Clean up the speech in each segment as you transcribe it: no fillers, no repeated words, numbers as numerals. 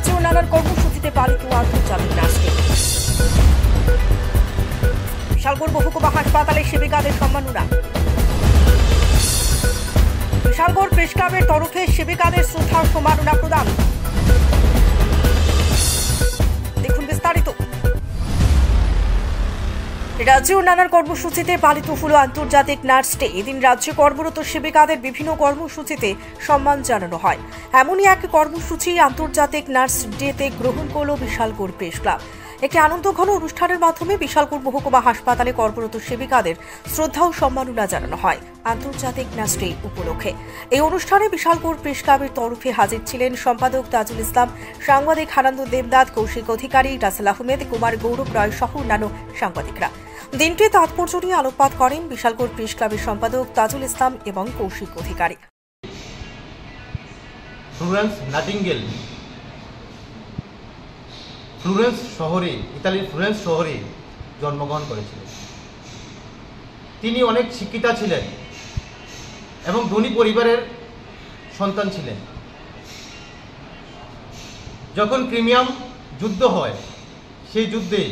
রাজ্যে নানান কর্মসূচিতে পালিত আন্তর্জাতিক নার্স ডে। বিশালগড় মহকুমা হাসপাতালে সেবিকাদের সম্মাননা। বিশালগড় প্রেস ক্লাবের তরফে সেবিকাদের শ্রদ্ধা ও সম্মাননা প্রদান। দেখুন বিস্তারিত। রাজ্যে নানান কর্মসূচিতে পালিত হল আন্তর্জাতিক নার্স ডে। এদিন রাজ্যে কর্মরত সেবিকাদের বিভিন্ন কর্মসূচিতে সম্মান জানানো হয়। এমনই এক কর্মসূচি আন্তর্জাতিক নার্স ডেতে গ্রহণ করল বিশালগড় প্রেস ক্লাব। একটি আনন্দঘন অনুষ্ঠানের মাধ্যমে বিশালগড় মহকুমা হাসপাতালে কর্মরত সেবিকাদের শ্রদ্ধা ও সম্মাননা জানানো হয় আন্তর্জাতিক নার্স ডে উপলক্ষে। এই অনুষ্ঠানে বিশালগড় প্রেস ক্লাবের তরফে হাজির ছিলেন সম্পাদক তাজুল ইসলাম, সাংবাদিক আনন্দ দেবনাথ, কৌশিক অধিকারী, রাসেল আহমেদ, কুমার গৌরব রায় সহ অন্যান্য সাংবাদিকরা। দিনটি তাৎপর্য নিয়ে আলোকপাত করেন বিশালগড় প্রেস ক্লাবের সম্পাদক তাজুল ইসলাম এবং কৌশিক অধিকারী। ফ্লোরেন্স শহরে, ইতালির ফ্লোরেন্স শহরে জন্মগ্রহণ করেছিলেন। তিনি অনেক শিক্ষিতা ছিলেন এবং ধনী পরিবারের সন্তান ছিলেন। যখন ক্রিমিয়াম যুদ্ধ হয়, সেই যুদ্ধে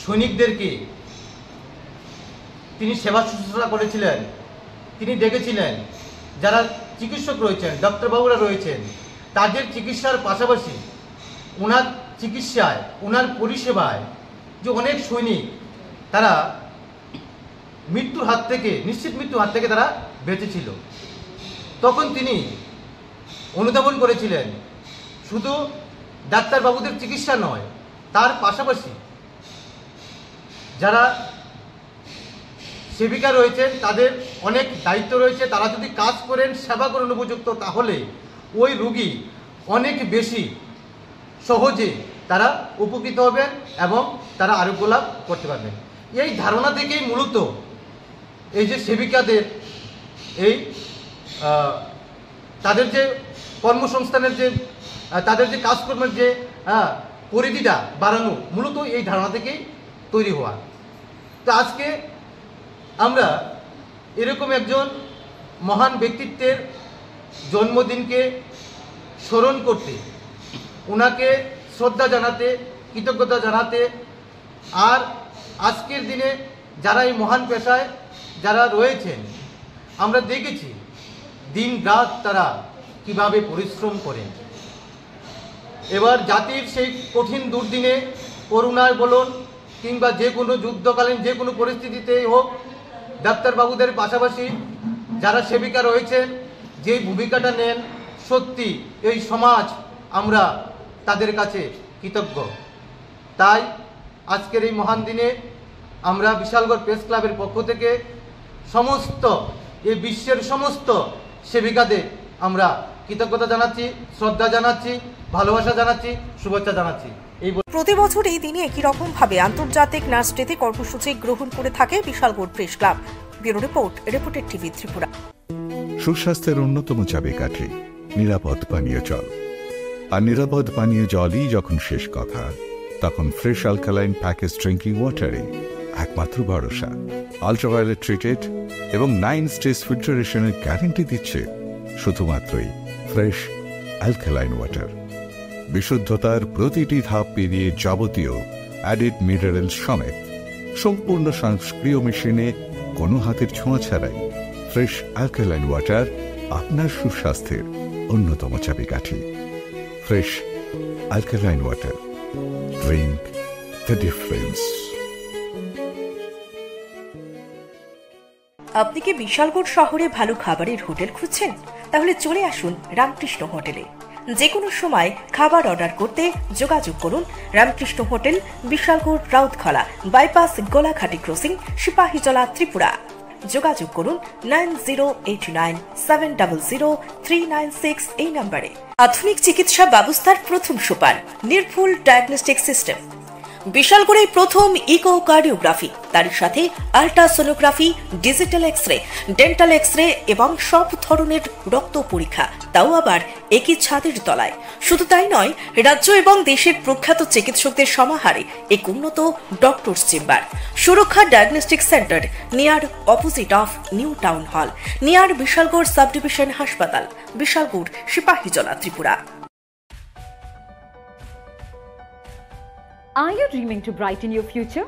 সৈনিকদেরকে তিনি সেবা শুশ্রূষা করেছিলেন। তিনি দেখেছিলেন যারা চিকিৎসক রয়েছেন, ডাক্তারবাবুরা রয়েছেন, তাদের চিকিৎসার পাশাপাশি ওনার চিকিৎসায়, ওনার পরিষেবায় যে অনেক সৈনিক তারা মৃত্যুর হাত থেকে, নিশ্চিত মৃত্যুর হাত থেকে তারা বেঁচেছিল। তখন তিনি অনুধাবন করেছিলেন শুধু ডাক্তারবাবুদের চিকিৎসা নয়, তার পাশাপাশি যারা সেবিকা রয়েছেন তাদের অনেক দায়িত্ব রয়েছে। তারা যদি কাজ করেন, সেবা করেন উপযুক্ত, তাহলে ওই রোগী অনেক বেশি সহজে তারা উপকৃত হবেন এবং তারা আরোগ্য লাভ করতে পারবেন। এই ধারণা থেকেই মূলত এই যে সেবিকাদের এই তাদের যে কর্মসংস্থানের যে তাদের যে কাজকর্মের যে পরিধিটা বাড়ানো, মূলত এই ধারণা থেকেই তৈরি হওয়া। তো আজকে আমরা এরকম একজন মহান ব্যক্তিত্বের জন্মদিনকে স্মরণ করতে, ওনাকে শ্রদ্ধা জানাতে, কৃতজ্ঞতা জানাতে, আর আজকের দিনে যারা এই মহান পেশায় যারা রয়েছেন, আমরা দেখেছি দিন রাত তারা কিভাবে পরিশ্রম করেন। এবার জাতির সেই কঠিন দুর্দিনে, করোনায় বলুন কিংবা যে কোনো যুদ্ধকালীন যে কোনো পরিস্থিতিতেই হোক, ডাক্তারবাবুদের পাশাপাশি যারা সেবিকা রয়েছেন যে ভূমিকাটা নেন, সত্যি এই সমাজ আমরা তাদের কাছে কৃতজ্ঞ। তাই আজকের এই মহান দিনে আমরা বিশালগড় প্রেস ক্লাবের পক্ষ থেকে সমস্ত এই বিশ্বের সমস্ত সেবিকাদের আমরা কৃতজ্ঞতা জানাচ্ছি, শ্রদ্ধা জানাচ্ছি, ভালোবাসা জানাচ্ছি, শুভেচ্ছা জানাচ্ছি। প্রতি বছর এই দিনে একই রকম ভাবে আন্তর্জাতিক নার্স ডেতে কর্মসূচি গ্রহণ করে থাকে Bishalgarh press club. Bureau report, reporter TV Tripura. সুস্বাস্থ্যের অন্যতম চাবিকাঠি নিরাপদ পানীয় জল। আর নিরাপদ পানীয় জলই যখন শেষ কথা, তখন ফ্রেশ অ্যালকালাইন প্যাকেজ ড্রিঙ্কিং ওয়াটারে একমাত্র ভরসা। আল্ট্রাভায়োলেট ট্রিটেড এবং 9 স্টেজ ফিল্টারেশনের গ্যারান্টি দিচ্ছে শুধুমাত্রই ফ্রেশ অ্যালকালাইন ওয়াটার। বিশুদ্ধতার প্রতিটি ধাপ পেরিয়ে যাবতীয় অ্যাডিড মিনারেল সমেত সম্পূর্ণ স্বয়ংক্রিয় মেশিনে কোনো হাতের ছোঁয়া ছাড়াই ফ্রেশ অ্যালকালাইন ওয়াটার আপনার সুস্বাস্থ্যের অন্যতম চাবিকাঠি। Fresh alkaline water, drink the difference. আপনি কি বিশালগড় শহরে ভালো খাবারের হোটেল খুঁজছেন? তাহলে চলে আসুন রামকৃষ্ণ হোটেলে। যে কোনো সময় খাবার অর্ডার করতে যোগাযোগ করুন Ramakrishna hotel, Bishalgarh Rautkhola bypass, Golaghati crossing, Sipahijala, Tripura. যোগাযোগ করুন 9089700396 এই নম্বরে। আধুনিক চিকিৎসা ব্যবস্থার প্রথম সোপান নির্ভুল ডায়াগনস্টিক সিস্টেম। বিশালগড়ে প্রথম ইকোকার্ডিওগ্রাফি, তার সাথে ultrasonography, digital x-ray, dental x-ray এবং সব ধরনের রক্ত পরীক্ষা, তাও আবার একই ছাদের তলায়। শুধু তাই নয়, রাজ্য এবং দেশের প্রখ্যাত চিকিৎসকদের সমাহারে এক উন্নত ডক্টরস চেম্বার। সুরক্ষা diagnostic centre, near opposite of new town hall, near Bishalgarh sub division হাসপাতাল, Bishalgarh, Sepahijala, Tripura. Are you dreaming to brighten your future?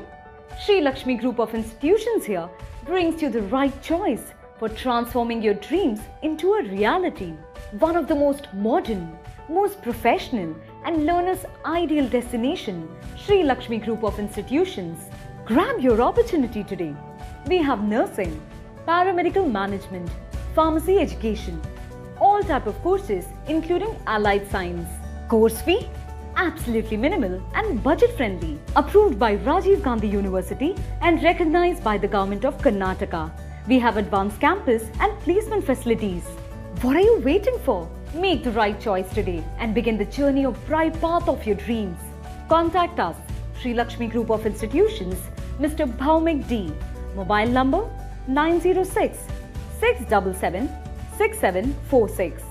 Sri Lakshmi Group of Institutions here brings you the right choice for transforming your dreams into a reality. One of the most modern, most professional and learners' ideal destination, Sri Lakshmi Group of Institutions. Grab your opportunity today. We have nursing, paramedical management, pharmacy education, all type of courses including allied science. Course fee? Absolutely minimal and budget friendly. Approved by Rajiv Gandhi University and recognized by the Government of Karnataka. We have advanced campus and placement facilities. What are you waiting for? Make the right choice today and begin the journey of bright path of your dreams. Contact us, Sri Lakshmi Group of Institutions, Mr. Bhaumik D. Mobile number 906 677 6746.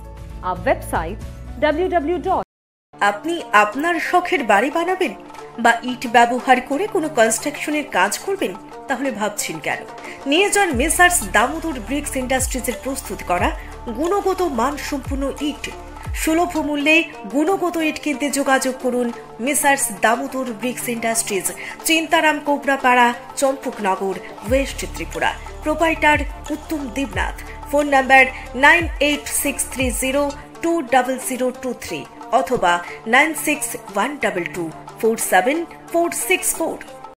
Our website www. আপনি আপনার শখের বাড়ি বানাবেন বা ইট ব্যবহার করে কোনো কনস্ট্রাকশনের কাজ করবেন, তাহলে ভাবছেন কেন? নিয়ে যান মেসার্স দামোদর ব্রিক্স ইন্ডাস্ট্রিজের প্রস্তুত করা গুণগত মানসম্পন্ন ইট। সুলভ মূল্যে গুণগত ইট কিনতে যোগাযোগ করুন Messrs Damodar bricks industries, Chintaram Kobrapara, Champaknagar, west Tripura. Proprietor Uttam Debnath. Phone number 9863020023 অথবা 9612247464।